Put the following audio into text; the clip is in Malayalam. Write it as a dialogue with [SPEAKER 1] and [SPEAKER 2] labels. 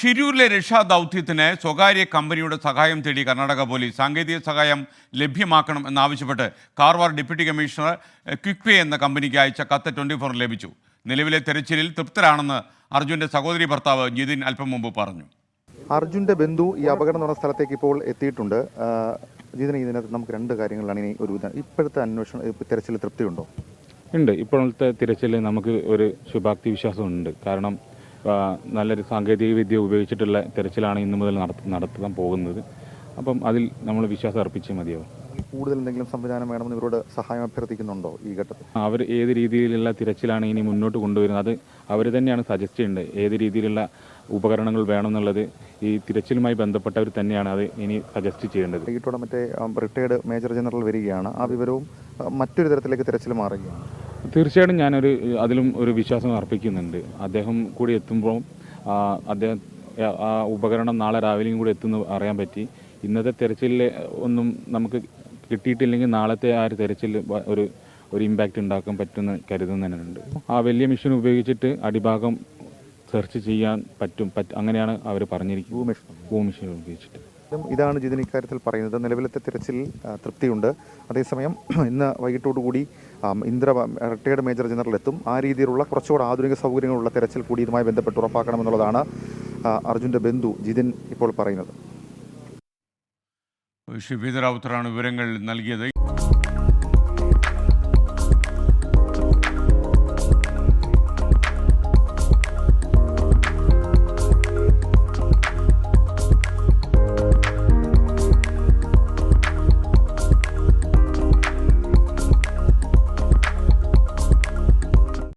[SPEAKER 1] ഷിരൂരിലെ രക്ഷാദൗത്യത്തിന് സ്വകാര്യ കമ്പനിയുടെ സഹായം തേടി കർണാടക പോലീസ്. സാങ്കേതിക സഹായം ലഭ്യമാക്കണം എന്നാവശ്യപ്പെട്ട് കാർവാർ ഡെപ്യൂട്ടി കമ്മീഷണർ ക്വിക്വേ എന്ന കമ്പനിക്ക് അയച്ച കത്ത് 24 ലഭിച്ചു. നിലവിലെ തെരച്ചിലിൽ തൃപ്തരാണെന്ന് അർജുൻ്റെ സഹോദരി ഭർത്താവ് ജിതിൻ അല്പം മുമ്പ് പറഞ്ഞു.
[SPEAKER 2] അർജുൻ്റെ ബന്ധു ഈ അപകടം നടന്ന സ്ഥലത്തേക്ക് ഇപ്പോൾ എത്തിയിട്ടുണ്ട്. ഇതിനകത്ത് നമുക്ക് രണ്ട് കാര്യങ്ങളാണ് ഇനി ഇപ്പോഴത്തെ തെരച്ചിൽ തൃപ്തിയുണ്ടോ?
[SPEAKER 3] ഉണ്ട്. ഇപ്പോഴത്തെ തിരച്ചിൽ നമുക്ക് ഒരു ശുഭാപ്തി വിശ്വാസമുണ്ട്. കാരണം നല്ലൊരു സാങ്കേതിക വിദ്യ ഉപയോഗിച്ചിട്ടുള്ള തിരച്ചിലാണ് ഇന്നു മുതൽ നടത്താൻ പോകുന്നത്. അപ്പം അതിൽ നമ്മൾ വിശ്വാസം അർപ്പിച്ചേ മതിയാവും.
[SPEAKER 2] കൂടുതൽ എന്തെങ്കിലും സംവിധാനം വേണമെന്ന് ഇവരോട് സഹായം അഭ്യർത്ഥിക്കുന്നുണ്ടോ ഈ ഘട്ടത്തിൽ?
[SPEAKER 3] അവർ ഏത് രീതിയിലുള്ള തിരച്ചിലാണ് ഇനി മുന്നോട്ട് കൊണ്ടുവരുന്നത് അത് അവർ തന്നെയാണ് സജസ്റ്റ് ചെയ്യേണ്ടത്. ഏത് രീതിയിലുള്ള ഉപകരണങ്ങൾ വേണമെന്നുള്ളത് ഈ തിരച്ചിലുമായി ബന്ധപ്പെട്ടവർ തന്നെയാണ് അത് ഇനി സജസ്റ്റ് ചെയ്യേണ്ടത്.
[SPEAKER 2] വൈകിട്ടോടെ മറ്റേ റിട്ടയർഡ് മേജർ ജനറൽ വരികയാണ്. ആ വിവരവും മറ്റൊരു തരത്തിലേക്ക് തിരച്ചിൽ മാറുകയാണ്.
[SPEAKER 3] തീർച്ചയായിട്ടും അതിലും ഒരു വിശ്വാസം അർപ്പിക്കുന്നുണ്ട്. അദ്ദേഹം കൂടി എത്തുമ്പോൾ അദ്ദേഹം ആ ഉപകരണം നാളെ രാവിലെയും കൂടി എത്തുന്നു അറിയാൻ പറ്റി. ഇന്നത്തെ തെരച്ചിലിൽ ഒന്നും നമുക്ക് കിട്ടിയിട്ടില്ലെങ്കിൽ നാളത്തെ ആ ഒരു തെരച്ചിൽ ഒരു ഇമ്പാക്റ്റ് ഉണ്ടാക്കാൻ പറ്റുമെന്ന് കരുതുന്നുണ്ട്. ആ വലിയ മെഷീൻ ഉപയോഗിച്ചിട്ട് അടിഭാഗം സെർച്ച് ചെയ്യാൻ പറ്റും. അങ്ങനെയാണ് അവർ പറഞ്ഞിരിക്കുന്നത്. ഭൂമിഷൻ ഉപയോഗിച്ചിട്ട്.
[SPEAKER 2] ഇതാണ് ജിതിൻ ഇക്കാര്യത്തിൽ പറയുന്നത്. നിലവിലത്തെ തിരച്ചിലിൽ തൃപ്തിയുണ്ട്. അതേസമയം ഇന്ന് വൈകിട്ടോടുകൂടി റിട്ടയർഡ് മേജർ ജനറൽ എത്തും. ആ രീതിയിലുള്ള കുറച്ചുകൂടെ ആധുനിക സൗകര്യങ്ങളുള്ള തിരച്ചിൽ കൂടി ഇതുമായി ബന്ധപ്പെട്ട് ഉറപ്പാക്കണമെന്നുള്ളതാണ് അർജുൻ്റെ ബന്ധു ജിതിൻ ഇപ്പോൾ പറയുന്നത്.
[SPEAKER 1] ഷിബീദ് റാവുത്തറാണ് വിവരങ്ങൾ നൽകിയത്.